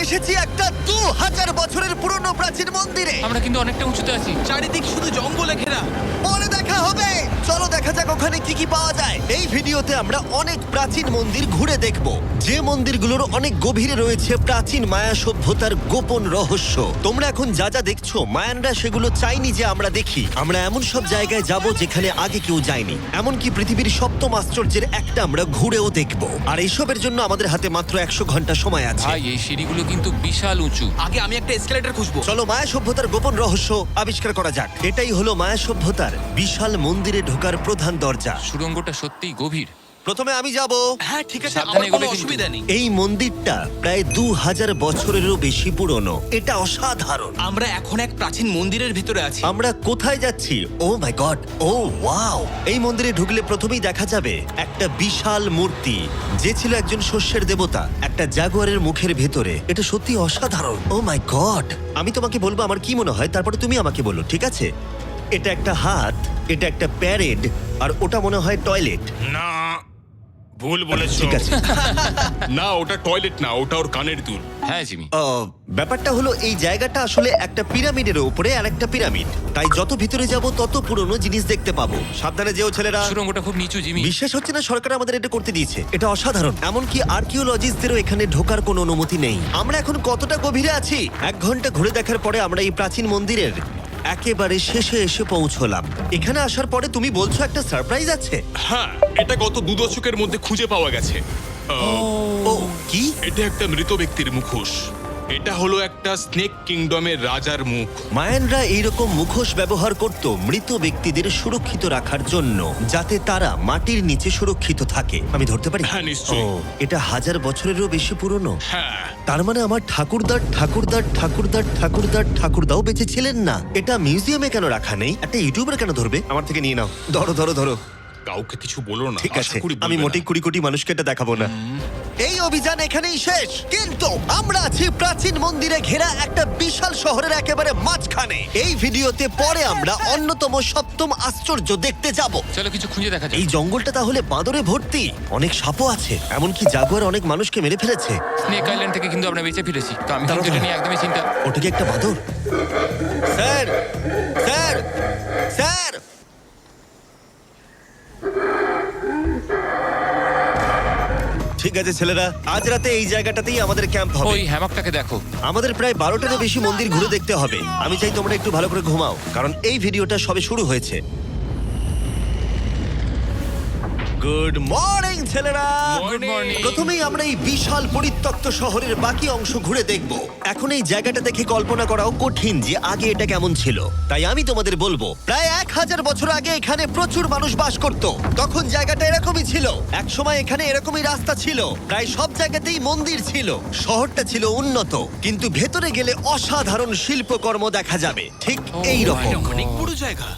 এসেছি একটা 2000 বছরের পুরনো প্রাচীন মন্দিরে। আমরা কিন্তু অনেকটা উঁচুতে আছি। চারিদিক শুধু জঙ্গলে ঘেরা। পরে দেখা হবে। চলো দেখা যাক ওখানে কি কি পাওয়া যায়। এই ভিডিওতে আমরা অনেক প্রাচীন মন্দির ঘুরে দেখব, যে মন্দিরগুলোর অনেক গভীরে রয়েছে প্রাচীন মায়া সভ্যতার গোপন রহস্য। তোমরা এখন যা যা দেখছো, মায়ানরা সেগুলো চাইনি যে আমরা দেখি। আমরা এমন সব জায়গায় যাব যেখানে আগে কেউ যায়নি, এমনকি পৃথিবীর সপ্তম আশ্চর্যের একটা আমরা ঘুরেও দেখব। আর এইসবের জন্য আমাদের হাতে মাত্র 100 ঘন্টা সময় আছে। ভাই এই সিঁড়িগুলো কিন্তু বিশাল উঁচু। আগে আমি একটা এসকেলেটর খুঁজবো। চলো মায়া সভ্যতার গোপন রহস্য আবিষ্কার করা যাক। এটাই হলো মায়া সভ্যতার বিশাল মন্দিরে ঢোকার প্রধান দরজা। সুড়ঙ্গটা সত্যিই গভীর। প্রথমে আমি যাব। হ্যাঁ ঠিক আছে, সাবধানে আমার কোনো এগোবে কিন্তু। অসুবিধা নেই। এই মন্দিরটা প্রায় 2000 বছরেরও বেশি পুরনো। এটা অসাধারণ। আমরা এখন এক প্রাচীন মন্দিরের ভিতরে আছি। আমরা কোথায় যাচ্ছি? ও মাই গড, ও ওয়াও! এই মন্দিরে ঢুকলে প্রথমেই দেখা যাবে একটা বিশাল মূর্তি, যে ছিল একজন শস্যের দেবতা, একটা জাগুয়ারের মুখের ভেতরে। এটা সত্যি অসাধারণ। ও মাই গড! আমি তোমাকে বলবো আমার কি মনে হয়, তারপরে তুমি আমাকে বলো, ঠিক আছে? এটা একটা হাত, এটা একটা প্যারেড, আর ওটা মনে হয় টয়লেট। না, ভুল বলেছো। ঠিক আছে। না, ওটা টয়লেট না, ওটা ওর কানের দুল। হ্যাঁ জিমি। ব্যাপারটা হলো এই জায়গাটা আসলে একটা পিরামিডের উপরে আর একটা পিরামিড, তাই যত ভিতরে যাব তত পুরনো জিনিস দেখতে পাবো। সাবধানে যেও ছেলেরা। সুড়ঙ্গটা খুব নিচু জিমি। বিশ্বাস হচ্ছে না সরকার আমাদের এটা করতে দিয়েছে। এটা অসাধারণ। এমনকি আর্কিওলজিস্টদেরও এখানে ঢোকার কোনো অনুমতি নেই। আমরা এখন কতটা গভীরে আছি? 1 ঘন্টা ঘুরে দেখার পরে আমরা এই প্রাচীন মন্দিরের একেবারে শেষে এসে পৌঁছলাম। এখানে আসার পরে তুমি বলছো একটা সারপ্রাইজ আছে। হ্যাঁ, এটা গত 2 দশকের মধ্যে খুঁজে পাওয়া গেছে। ও কি? এটা একটা মৃত ব্যক্তির মুখোশ। এটা হলো একটা স্নেক কিংডমের রাজার মুখ। মায়ানরা এইরকম মুখোশ ব্যবহার করত মৃত ব্যক্তিদের সুরক্ষিত রাখার জন্য, যাতে তারা মাটির নিচে সুরক্ষিত থাকে। আমি ধরতে পারি? হ্যাঁ, নিশ্চয়ই। ও, এটা 1000 বছরেরও বেশি পুরনো। হ্যাঁ, তার মানে আমার ঠাকুরদাও বেঁচে ছিলেন না। এটা মিউজিয়ামে কেন রাখা নেই? একটা ইউটিউবার কেন ধরবে? আমার থেকে নিয়ে নাও। ধরো। কাউকে কিছু বলো না। ঠিক আশা আছে, করি বলবে আমি না। মোটেই 20 কোটি মানুষকে এটা দেখাবো না। এই অভিযান এখানেই শেষ, কিন্তু আমরা আছি প্রাচীন মন্দিরে ঘেরা একটা বিশাল শহরের একেবারে মাঝখানে। এই ভিডিওতে পরে আমরা অন্যতম সপ্তম আশ্চর্য দেখতে যাব। চলো কিছু খুঁজে দেখা যাক। এই জঙ্গলটা তাহলে বাঁদরে ভর্তি, অনেক সাপও আছে, এমনকি জাগুয়ার অনেক মানুষকে মেরে ফেলেছে। স্নেক আইল্যান্ড থেকে কিন্তু আমরা বেঁচে ফিরেছি, তো আমি দাঁড়াও, কিন্তু এটা দাঁড়াও। নিয়ে একদমই চিন্তা। ওটা কি একটা বাঁদর? Sir sir sir! ঠিক আছে ছেলেরা, আজ রাতে এই জায়গাটাতেই আমাদের ক্যাম্প হবে। ওই হ্যামকটাকে দেখো। আমাদের প্রায় 12টারও বেশি মন্দির ঘুরে দেখতে হবে। আমি চাই তোমরা একটু ভালো করে ঘুমাও, কারণ এই ভিডিওটা সবে শুরু হয়েছে। গুড মর্নিং ছেলেরা। Good morning. প্রথমেই আমরা এই বিশাল পরিত্যক্ত শহরের বাকি অংশ ঘুরে দেখব। এখন এই জায়গাটা দেখে কল্পনা করাও কঠিন যে আগে এটা কেমন ছিল। তাই আমি তোমাদের বলবো, প্রায় 1000 বছর আগে এখানে প্রচুর মানুষ বাস করত। তখন জায়গাটা এরকমই ছিল। এক সময় এখানে এরকমই রাস্তা ছিল, প্রায় সব জায়গাতেই মন্দির ছিল। শহরটা ছিল উন্নত, কিন্তু ভেতরে গেলে অসাধারণ শিল্পকর্ম দেখা যাবে, ঠিক এই রকম। এটা অনেক বড় জায়গা।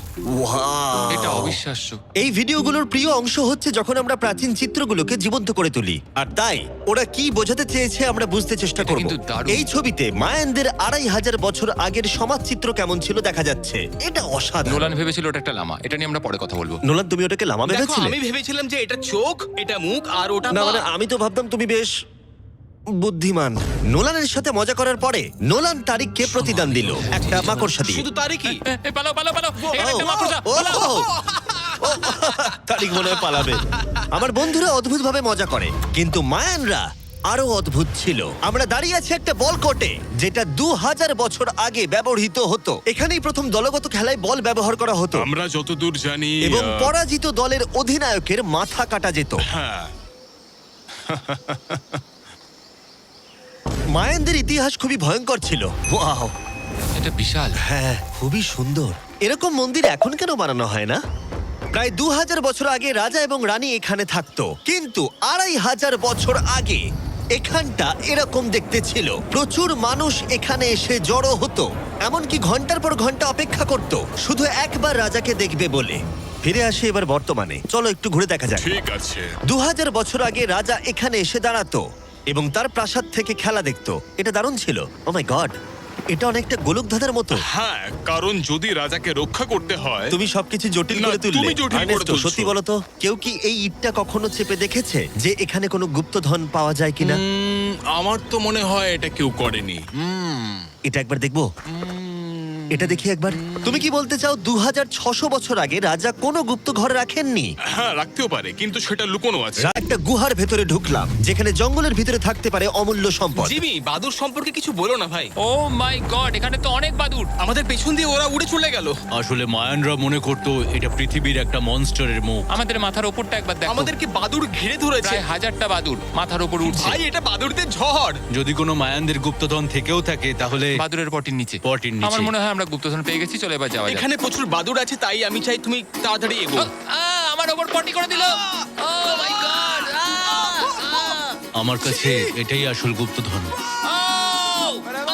এটা অবিশ্বাস্য। এই ভিডিওগুলোর প্রিয় অংশ হচ্ছে যখন আমরা প্রাচীন চিত্রগুলোকে জীবন্ত করে তুলি, আর তাই ওরা কি বোঝাতে চেয়েছে আমরা বুঝতে চেষ্টা এটা করব। কিন্তু দারুণ। এই ছবিতে মায়ানদের 2500 বছর আগের সমাজ চিত্র কেমন ছিল দেখা যাচ্ছে। এটা অসাধারণ। নোলান ভেবেছিল ওটা একটা লামা। এটা নিয়ে আমরা পরে কথা বলবো। নোলান, তুমি ওটাকে লামা দেখো, ভেবেছিলে? আমি ভেবেছিলাম যে এটা চোখ, এটা মুখ, আর ওটা না পা। মানে আমি তো ভাবতাম তুমি বেশ বুদ্ধিমান। নোলানের সাথে মজা করার পরে নোলান তারিখকে প্রতিদান দিল একটা মাকড়সা দিয়ে। শুধু তারই কি? পালাও। এখানে একটা মাকড়সা, ও, পালাও। ও, ও, তারিখ মনে হয় পালাবে। আমার বন্ধুরা অদ্ভুত ভাবে মজা করে, কিন্তু মায়ানরা আরো অদ্ভুত ছিল। আমরা দাঁড়িয়ে আছি একটা বল কোর্টে, যেটা 2000 বছর আগে ব্যবহৃত হতো। এখানেই প্রথম দলগত খেলায় বল ব্যবহার করা হতো, আমরা যতদূর জানি এবং পরাজিত দলের অধিনায়কের মাথা কাটা যেত। হ্যাঁ, মায়ানদের ইতিহাস খুবই ভয়ঙ্কর ছিল। ওয়াও, এটা বিশাল। হ্যাঁ, খুবই সুন্দর। এরকম মন্দির এখন কেন বানানো হয় না? প্রায় 2000 বছর আগে রাজা এবং রানী এখানে থাকতো, কিন্তু 2500 বছর আগে এখানটা এরকম দেখতে ছিল। প্রচুর মানুষ এখানে এসে জড়ো হতো, এমনকি ঘন্টার পর ঘন্টা অপেক্ষা করত শুধু একবার রাজাকে দেখবে বলে। ফিরে আসে এবার বর্তমানে, চলো একটু ঘুরে দেখা যাক। ঠিক আছে। 2000 বছর আগে রাজা এখানে এসে দাঁড়াতো এবং তার প্রাসাদ থেকে খেলা দেখতো। এটা দারুণ ছিল। ও মাই গড, এটা অনেকটা গোলকধাঁধার মতো। হ্যাঁ, কারণ যদি রাজাকে রক্ষা করতে হয়। তুমি সবকিছু জটিল না, করে তুললে। তুমি জটিল করে আর্নেস্টো, তুলছো। সত্যি বলো তো, কেউ কি এই ইটটা কখনো চেপে দেখেছে যে এখানে কোনো গুপ্তধন পাওয়া যায় কিনা? আমার তো মনে হয় এটা কেউ করেনি। এটা একবার দেখবো। এটা দেখি একবার। তুমি কি বলতে চাও 2600 বছর আগে রাজা কোনো গুপ্ত ঘর রাখেননি? হ্যাঁ, রাখতেও পারে, কিন্তু সেটা লুকোনো আছে। একটা গুহার ভেতরে ঢুকলাম যেখানে জঙ্গলের ভিতরে থাকতে পারে অমূল্য সম্পদ। জিমি, বাদুর সম্পর্কে কিছু বলো না ভাই। ও মাই গড, এখানে তো অনেক বাদুড়। আমাদের পেছন দিয়ে ওরা উড়ে চলে গেল। আসলে মায়ানরা মনে করতো এটা পৃথিবীর একটা মনস্টারের মুখ। আমাদের মাথার ওপরটা একবার দেখো, আমাদেরকে বাদুর ঘিরে ধরেছে। প্রায় 1000টা বাদুড় মাথার ওপর উঠছে। ভাই, এটা বাদুরদের ঝড়। যদি কোনো মায়ানদের গুপ্তধন থেকেও থাকে তাহলে বাদুড়ের পটির নিচে। পটির নিচে। আমার মনে হয় আমরা গুপ্তধন পেয়ে গেছি, চলে এবার যাওয়া যাক। এখানে প্রচুর বাদুর আছে, তাই আমি চাই তুমি তাড়াতাড়ি এগো। আমার ওপর পটি করে দিল। ও মাই গড। আমার কাছে এটাই আসল গুপ্তধন।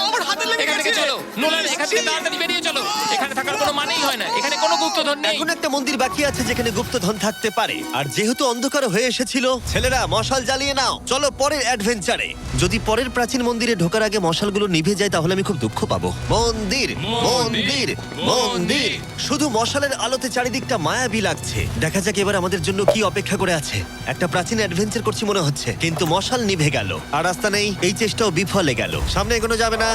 আমার হাতে লেগে এখান থেকে গেছে। চলো নোলান, এখান থেকে তাড়াতাড়ি বেরিয়ে চলো। এখানে থাকার কোনো মানেই হয় না, এখানে কোনো গুপ্তধন নেই। এখন একটা মন্দির বাকি আছে যেখানে গুপ্তধন থাকতে পারে, আর যেহেতু অন্ধকার হয়ে এসেছিল, ছেলেরা মশাল জ্বালিয়ে নাও। চলো পরের অ্যাডভেঞ্চারে। যদি পরের প্রাচীন মন্দিরে ঢোকার আগে মশালগুলো নিভে যায় তাহলে আমি খুব দুঃখ পাবো। মন্দির মন্দির মন্দির, শুধু মশালের আলোতে চারিদিকটা মায়াবী লাগছে। দেখা যাক এবার আমাদের জন্য কি অপেক্ষা করে আছে। একটা প্রাচীন অ্যাডভেঞ্চার করছি মনে হচ্ছে, কিন্তু মশাল নিভে গেল আর রাস্তা নেই। এই চেষ্টাও বিফলে গেল, সামনে এগোনো যাবে না।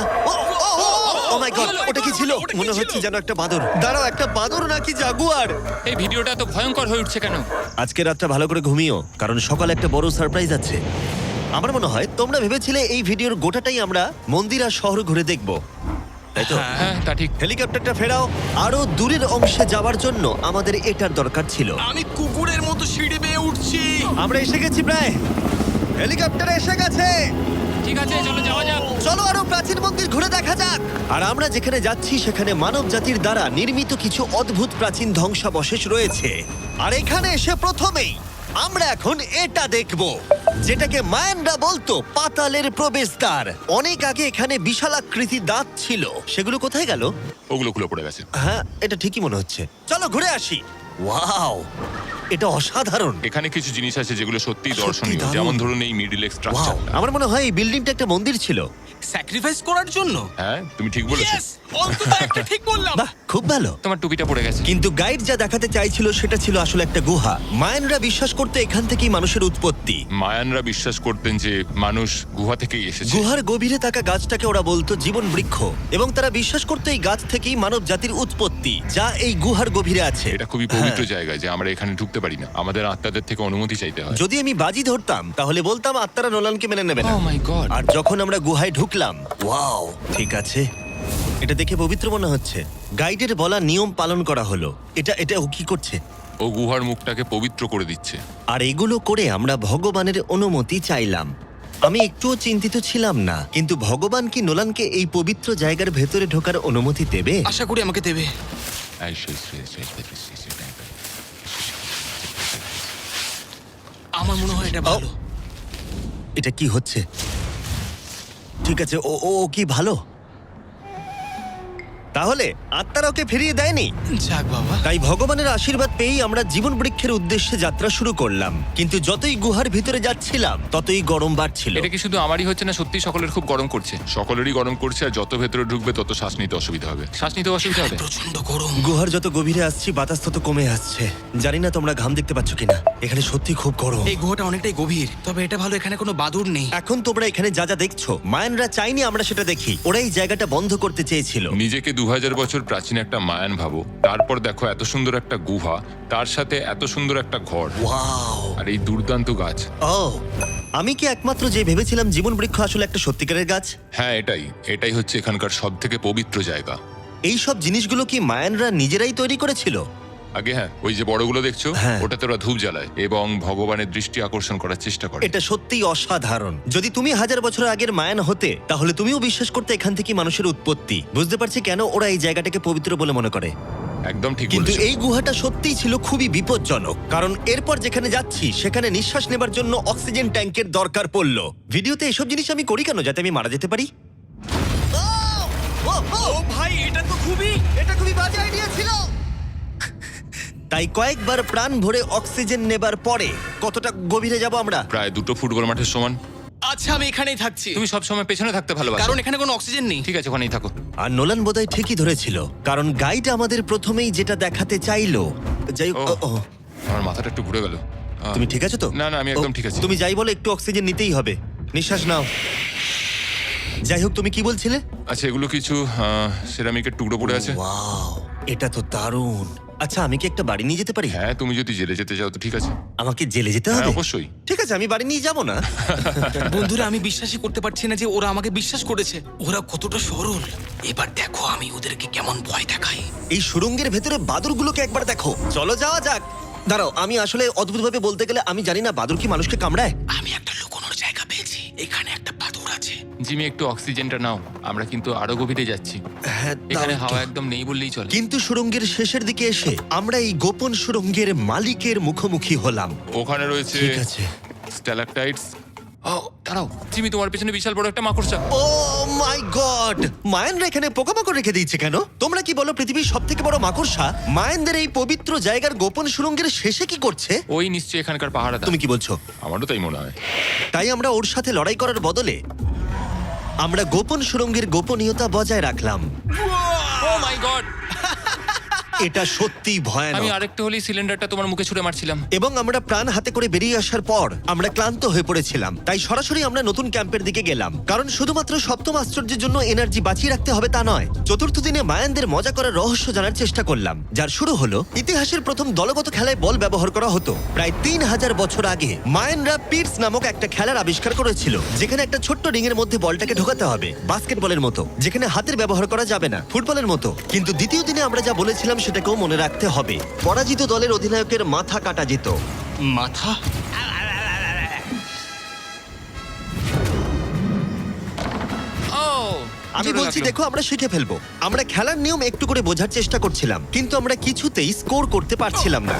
ও মাই গড, ওটা কি ছিল? মনে হচ্ছে যেন একটা বাদর। দাঁড়াও, একটা বাদর নাকি জাগুয়ার? এই ভিডিওটা তো ভয়ঙ্কর হয়ে উঠছে কেন? আজকে রাতটা ভালো করে ঘুমিও, কারণ সকালে একটা বড় সারপ্রাইজ আছে। আমার মনে হয় তোমরা ভেবেছিলে এই ভিডিওর গোটাটাই আমরা মন্দির আর শহর ঘুরে দেখব, তাই তো? হ্যাঁ, তা ঠিক। হেলিকপ্টারটা ফেরাও। আরো দূরের অংশে যাওয়ার জন্য আমাদের এটার দরকার ছিল। আমি কুকুরের মতো সিঁড়ি বেয়ে উঠছি। আমরা এসে গেছি প্রায়। হেলিকপ্টার এসে গেছে। ঠিক আছে, চলো যাওয়া যাক। চলো আরো প্রাচীন মন্দির ঘুরে দেখা যাক। আর আমরা যেখানে যাচ্ছি সেখানে মানব জাতির দ্বারা নির্মিত কিছু অদ্ভুত প্রাচীন ধ্বংসাবশেষ রয়েছে। আর এখানে এসে প্রথমেই আমরা এখন এটা দেখব, যেটাকে মায়ানরা বলতো পাতালের প্রবেশদ্বার। অনেক আগে এখানে বিশালাকৃতির দাঁত ছিল, সেগুলো কোথায় গেল? ওগুলো খুলে পড়ে গেছে। হ্যাঁ, এটা ঠিকই মনে হচ্ছে। চলো ঘুরে আসি। ওয়াও, এটা অসাধারণ। এখানে কিছু জিনিস আছে যেগুলো সত্যি সত্যি দর্শনীয়, দারুণ। যেমন ধরুন এই মিডিল ওয়াও, স্ট্রাকচারটা। আমার মনে হয় এই বিল্ডিংটা একটা মন্দির ছিল। স্যাক্রিফাইস করার জন্য। হ্যাঁ, তুমি ঠিক বলেছো। Yes! অন্তত একটা ঠিক বললাম। বাহ, খুব ভালো। তোমার টুপিটা পড়ে গেছে। কিন্তু গাইড যা দেখাতে চাইছিল সেটা ছিল আসলে একটা গুহা। মায়ানরা বিশ্বাস করতে এখান থেকেই মানুষের উৎপত্তি। মায়ানরা বিশ্বাস করতেন যে মানুষ গুহা থেকেই এসেছে। গুহার গভীরে থাকা গাছটাকে ওরা বলতো জীবন বৃক্ষ, এবং তারা বিশ্বাস করতো এই গাছ থেকেই মানব জাতির উৎপত্তি, যা এই গুহার গভীরে আছে। এটা খুবই পবিত্র জায়গা যে আমরা এখানে ঢুকতে পারি না, আমাদের আত্মাদের থেকে অনুমতি চাইতে হয়। যদি আমি বাজি ধরতাম তাহলে বলতাম আত্মারা নোলানকে মেনে নেবে না। ও মাই গড। আর যখন আমরা গুহায় ঢুকলাম, ওয়াও, ঠিক আছে, এটা দেখে পবিত্র মনে হচ্ছে। গাইডের বলা নিয়ম পালন করা হলো। এটা ও কি করছে? ও গুহার মুখটাকে পবিত্র করে দিচ্ছে। আর এগুলো করে আমরা ভগবানের অনুমতি চাইলাম। আমি একটুও চিন্তিত ছিলাম না, কিন্তু ভগবান কি নোলানকে এই পবিত্র জায়গার ভেতরে ঢোকার অনুমতি দেবে? আশা করি আমাকে দেবে। আমার মনে হয় এটা ভালো। এটা কি হচ্ছে? ঠিক আছে, ও ও ও কি ভালো? তাহলে আত্মারা ওকে ফিরিয়ে দেয়নি। যাক বাবা। তাই ভগবানের আশীর্বাদ পেয়েই আমরা জীবন বৃক্ষের উদ্দেশ্যে যাত্রা শুরু করলাম। কিন্তু যতই গুহার ভিতরে যাচ্ছিলাম ততই গরম বাড়ছিল। এটা কি শুধু আমারই হচ্ছে না, সত্যি সকলের খুব গরম করছে? সকলেরই গরম করছে, আর যত ভেতরে ঢুকবে তত শ্বাস নিতে অসুবিধা হবে। শ্বাস নিতে অসুবিধা হবে। প্রচন্ড গরম। গুহার যত গভীরে আসছি বাতাস তত কমে আসছে। জানি না তোমরা ঘাম দেখতে পাচ্ছ কিনা, এখানে সত্যি খুব গরম। এই গুহাটা অনেকটাই গভীর, তবে এটা ভালো এখানে কোনো বাদুর নেই। এখন তোমরা এখানে যা যা দেখছো, মায়ানরা চাইনি আমরা সেটা দেখি। ওরা এই জায়গাটা বন্ধ করতে চেয়েছিল। নিজেকে 2000 বছর প্রাচীন একটা মায়ান ভাবো, তারপর দেখো এত সুন্দর একটা গুহা, তার সাথে এত সুন্দর একটা ঘর, ওয়াও, আর এই দুর্দান্ত গাছ। ও, আমি কি একমাত্র যে ভেবেছিলাম জীবন বৃক্ষ আসলে একটা সত্যিকারের গাছ? হ্যাঁ, এটাই হচ্ছে এখানকার সব থেকে পবিত্র জায়গা। এই সব জিনিসগুলো কি মায়ানরা নিজেরাই তৈরি করেছিল? আগে হ্যাঁ, ওই যে বড়গুলো দেখছো, হ্যাঁ। ওটাতে ওরা ধূপ জ্বালায় এবং ভগবানের দৃষ্টি আকর্ষণ করার চেষ্টা করে। এটা সত্যিই অসাধারণ। যদি তুমি 1000 বছর আগের মায়ান হতে তাহলে তুমিও বিশ্বাস করতে এখান থেকে মানুষের উৎপত্তি। বুঝতে পারছি কেন ওরা এই জায়গাটাকে পবিত্র বলে মনে করে। একদম ঠিক কিন্তু বলেছো। এই গুহাটা সত্যিই ছিল খুবই বিপজ্জনক, কারণ এরপর যেখানে যাচ্ছি সেখানে নিঃশ্বাস নেবার জন্য অক্সিজেন ট্যাঙ্কের দরকার পড়লো। ভিডিওতে এসব জিনিস আমি করি কেন? যাতে আমি মারা যেতে পারি? ও ভাই, এটা তো এটা খুবই বাজে আইডিয়া ছিল। তাই কয়েকবার প্রাণ ভরে অক্সিজেন নেবার পরে কতটা গভীরে যাব আমরা? প্রায় 2 ফুটবল মাঠের সমান। আচ্ছা, আমি এখানেই থাকছি। তুমি সবসময় পেছনে থাকতে ভালোবাসো। কারণ এখানে কোনো অক্সিজেন নেই। ঠিক আছে, ওখানেই থাকো। আর নোলান বোধহয় ঠিকই ধরেছিল, কারণ গাইড আমাদের প্রথমেই যেটা দেখাতে চাইলো। যাই হোক, ও। ও, আমার মাথাটা একটু ঘুরে গেল। তুমি ঠিক আছো তো? না, না, আমি একদম ঠিক আছি। তুমি যাই বলো একটু অক্সিজেন নিতেই হবে। নিঃশ্বাস নাও। যাই হোক, তুমি কি বলছিলে? আচ্ছা, এগুলো কিছু সেরামিকের টুকরো পড়ে আছে। ওয়াও, এটা তো দারুণ। আচ্ছা, আমি কি একটা বাড়ি নিয়ে যেতে পারি? হ্যাঁ, তুমি যদি জেলে যেতে চাও তো ঠিক আছে। আমাকে জেলে যেতে হ্যাঁ, হবে? অবশ্যই। ঠিক আছে, আমি বাড়ি নিয়ে যাব না। বন্ধুরা, আমি বিশ্বাসই করতে পারছি না যে ওরা আমাকে বিশ্বাস করেছে। ওরা কতটা সরল। এবার দেখো আমি ওদেরকে কেমন ভয় দেখাই। এই সুড়ঙ্গের ভেতরে বাদুরগুলোকে একবার দেখো। চলো যাওয়া যাক। দাঁড়াও, আমি আসলে অদ্ভুতভাবে বলতে গেলে আমি জানি না বাদুর কি মানুষকে কামড়ায়। আমি একটা লুকোনোর জায়গা পেয়েছি। এখানে একটা বাদুর আছে। জিমি, একটু অক্সিজেনটা নাও, আমরা কিন্তু আরো গভীরে যাচ্ছি। হ্যাঁ, এখানে দাও হাওয়া একটু। একদম নেই বললেই চলে। কিন্তু সুড়ঙ্গের শেষের দিকে এসে আমরা এই গোপন সুড়ঙ্গের মালিকের মুখোমুখি হলাম। ওখানে রয়েছে ঠিক আছে। স্ট্যালাকটাইটস। ও দাঁড়াও, জিমি, তোমার পেছনে বিশাল বড় একটা মাকড়সা। ও মাই গড! মায়ানরা এখানে পোকামাকড় রেখে দিয়েছে কেন? তোমরা কি বলো পৃথিবীর সবথেকে বড় মাকড়সা মায়ানদের এই পবিত্র জায়গার গোপন সুড়ঙ্গের শেষে কি করছে? ওই নিশ্চয়ই এখানকার পাহাড়া। তুমি কি বলছো? আমারও তাই মনে হয়। তাই আমরা ওর সাথে লড়াই করার বদলে আমরা গোপন সুড়ঙ্গের গোপনীয়তা বজায় রাখলাম। ও মাই গড! এটা সত্যি আমি ভয়ানক। আরেকটু হলেই সিলিন্ডারটা তোমার মুখে ছুঁড়ে মারছিলাম। এবং আমরা প্রাণ হাতে করে বেরিয়ে আসার পর আমরা ক্লান্ত হয়ে পড়েছিলাম, তাই সরাসরি আমরা নতুন ক্যাম্পের দিকে গেলাম। কারণ শুধুমাত্র সপ্তম আশ্চর্যের জন্য এনার্জি বাঁচিয়ে রাখতে হবে তা নয়। চতুর্থ দিনে মায়ানদের মজা করার রহস্য জানার চেষ্টা করলাম, যার শুরু হলো ইতিহাসের প্রথম দলগত খেলায় বল ব্যবহার করা হতো। প্রায় 3000 বছর আগে মায়ানরা পিটস নামক একটা খেলার আবিষ্কার করেছিল, যেখানে একটা ছোট্ট রিং এর মধ্যে বলটাকে ঢোকাতে হবে, বাস্কেটবলের মতো, যেখানে হাতের ব্যবহার করা যাবে না, ফুটবলের মতো। কিন্তু দ্বিতীয় দিনে আমরা যা বলেছিলাম সেটাকেও মনে রাখতে হবে। পরাজিত দলের অধিনায়কের মাথা কাটা যেত। মাথা? ও, আমি জোরে বলছি, লাগলো। দেখো, আমরা শিখে ফেলবো। আমরা খেলার নিয়ম একটু করে বোঝার চেষ্টা করছিলাম, কিন্তু আমরা কিছুতেই স্কোর করতে পারছিলাম না।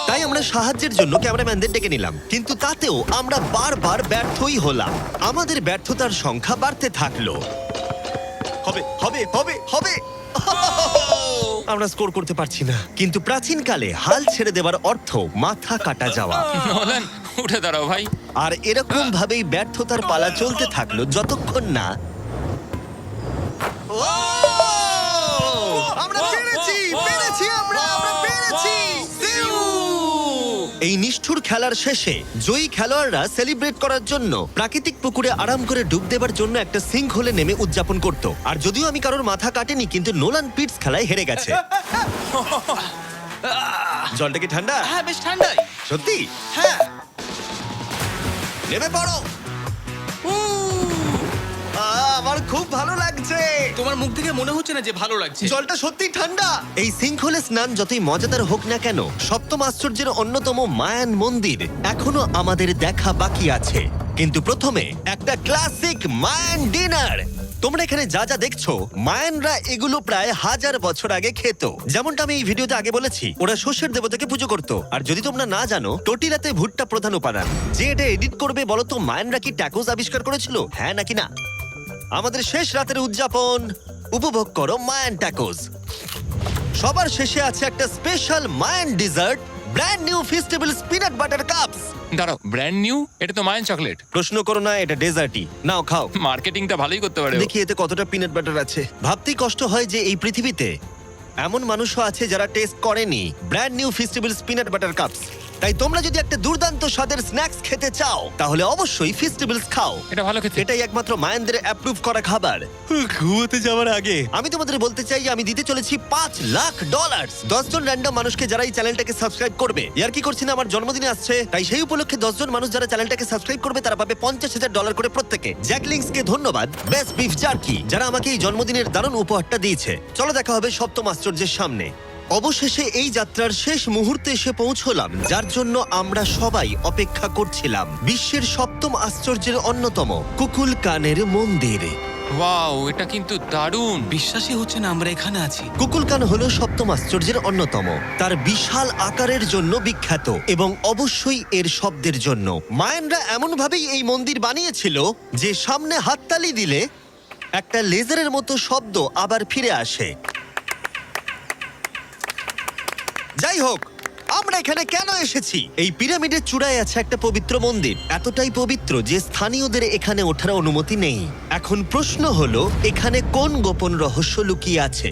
তাই আমরা সাহায্যের জন্য ক্যামেরাম্যানদের ডেকে নিলাম, কিন্তু তাতেও আমরা বারবার ব্যর্থই হলাম। আমাদের ব্যর্থতার সংখ্যা বাড়তে থাকলো। হবে হবে হবে হবে আমরা স্কোর করতে পারছি না। কিন্তু প্রাচীনকালে হাল ছেড়ে দেওয়ার অর্থ মাথা কাটা যাওয়া। নোলান, উঠে দাঁড়াও ভাই। আর এরকম ভাবেই ব্যর্থতার পালা চলতে থাকলো যতক্ষণ না আমরা পেরেছি, পেরেছি, আমরা পেরেছি। এই নিষ্ঠুর খেলার শেষে জয়ী খেলোয়াড়রা সেলিব্রেট করার জন্য প্রাকৃতিক পুকুরে আরাম করে ডুব দেবার জন্য একটা সিঙ্কহোলে নেমে উদযাপন করত। আর যদিও আমি কারোর মাথা কাটেনি, কিন্তু নোলান পিটস খেলায় হেরে গেছে। জলটা কি ঠান্ডা? হ্যাঁ, বেশ ঠান্ডাই। সত্যি? হ্যাঁ। নেমে পড়ো। আমার খুব ভালো লাগছে। তোমার মুখ থেকে মনে হচ্ছে না যে ভালো লাগছে। জলটা সত্যি ঠান্ডা। এই সিঙ্কহোলে স্নান যতই মজাদার হোক না কেন, সপ্তম আশ্চর্যের অন্যতম মায়ান মন্দির এখনো আমাদের দেখা বাকি আছে। কিন্তু প্রথমে একটা ক্লাসিক মায়ান ডিনার। তোমরা এখানে যা যা দেখছো, মায়ানরা এগুলো প্রায় 1000 বছর আগে খেত। যেমনটা আমি এই ভিডিওতে আগে বলেছি, ওরা শস্যের দেবতাকে পুজো করত। আর যদি তোমরা না জানো, টোটিলাতে ভুট্টা প্রধান উপাদান। যে এটা এডিট করবে বলো তো, মায়ানরা কি ট্যাকোস আবিষ্কার করেছিল, হ্যাঁ নাকি না? আমাদের শেষ রাতের উদযাপন উপভোগ করো মায়ান ট্যাকোস। সবার শেষে আছে একটা special Mayan dessert, brand new festival peanut butter cups. দাঁড়াও, ব্র্যান্ড নিউ? এটা তো মায়ান চকলেট। প্রশ্ন করো না, এটা ডেজার্টই। নাও খাও। মার্কেটিংটা ভালোই করতে পারে ও। দেখি এতে কতটা পিনাট বাটার আছে। ভাবতেই কষ্ট হয় যে এই পৃথিবীতে এমন মানুষও আছে যারা টেস্ট করেনি brand new festival peanut butter cups. তাই তোমরা যদি একটা দুর্দান্ত স্বাদের স্ন্যাক্স খেতে চাও, তাহলে অবশ্যই ফেস্টিভ্যালস খাও। এটা ভালো খেতে। এটাই একমাত্র মায়ানদের অ্যাপ্রুভ করা খাবার। ঘুমোতে যাওয়ার আগে আমি তোমাদের বলতে চাই, আমি দিতে চলেছি $5 লাখ। 10 জন র্যান্ডম মানুষকে যারা এই চ্যানেলটাকে সাবস্ক্রাইব করবে। ইয়ার কি করছি না, আমার জন্মদিনে আসছে, তাই সেই উপলক্ষে 10 জন মানুষ যারা চ্যানেলটাকে সাবস্ক্রাইব করবে তারা পাবে $50,000 করে প্রত্যেকে। জ্যাকলিংসকে ধন্যবাদ, বেস্ট বিফ জার্কি, যারা আমাকে এই জন্মদিনের দারুণ উপহারটা দিয়েছে। চলো দেখা হবে সপ্তম আশ্চর্যের সামনে। অবশেষে এই যাত্রার শেষ মুহূর্তে এসে পৌঁছলাম, যার জন্য আমরা সবাই অপেক্ষা করছিলাম। বিশ্বের সপ্তম আশ্চর্যের অন্যতম কুকুলকানের মন্দির। ওয়াও, এটা কিন্তু দারুণ। বিশ্বাসই হচ্ছে না আমরা এখানে আছি। কুকুলকান হলো সপ্তম আশ্চর্যের অন্যতম। তার বিশাল আকারের জন্য বিখ্যাত এবং অবশ্যই এর শব্দের জন্য। মায়ানরা এমন ভাবেই এই মন্দির বানিয়েছিল যে সামনে হাততালি দিলে একটা লেজারের মতো শব্দ আবার ফিরে আসে। যাই হোক, আমরা এখানে কেন এসেছি? এই পিরামিডের চূড়ায় আছে একটা পবিত্র মন্দির, এতটাই পবিত্র যে স্থানীয়দের এখানে ওঠার অনুমতি নেই। এখন প্রশ্ন হলো, এখানে কোন গোপন রহস্য লুকিয়ে আছে?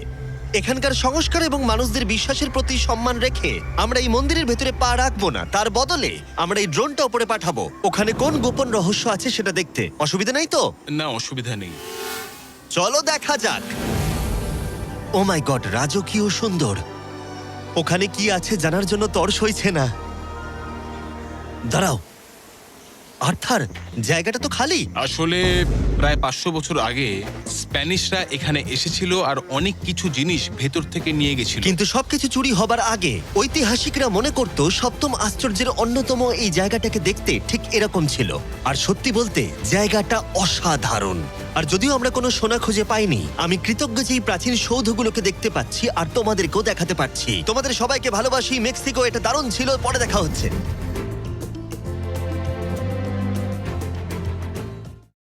এখানকার সংস্কার এবং মানুষদের বিশ্বাসের প্রতি সম্মান রেখে আমরা এই মন্দিরের ভেতরে পা রাখবো না, তার বদলে আমরা এই ড্রোনটা উপরে পাঠাবো ওখানে কোন গোপন রহস্য আছে সেটা দেখতে। অসুবিধা নাই তো? না, অসুবিধা নেই। চলো দেখা যাক। ও মাই গড, রাজকীয় সুন্দর। ওখানে কি আছে জানার জন্য তর সইছে না। দাঁড়াও, আর্থার, জায়গাটা তো খালি। আসলে প্রায় 500 বছর আগে স্প্যানিশরা এখানে এসেছিল আর অনেক কিছু জিনিস ভেতর থেকে নিয়ে গেছিল। কিন্তু সবকিছু চুরি হবার আগে ঐতিহাসিকরা মনে করত সপ্তম আশ্চর্যের অন্যতম এই জায়গাটাকে দেখতে ঠিক এরকম ছিল। আর সত্যি বলতে জায়গাটা অসাধারণ। আর যদিও আমরা কোনো সোনা খুঁজে পাইনি, আমি কৃতজ্ঞ যে এই প্রাচীন সৌধগুলোকে দেখতে পাচ্ছি আর তোমাদেরকেও দেখাতে পারছি। তোমাদের সবাইকে ভালোবাসি। মেক্সিকো, এটা দারুণ ছিল। পরে দেখা হচ্ছে।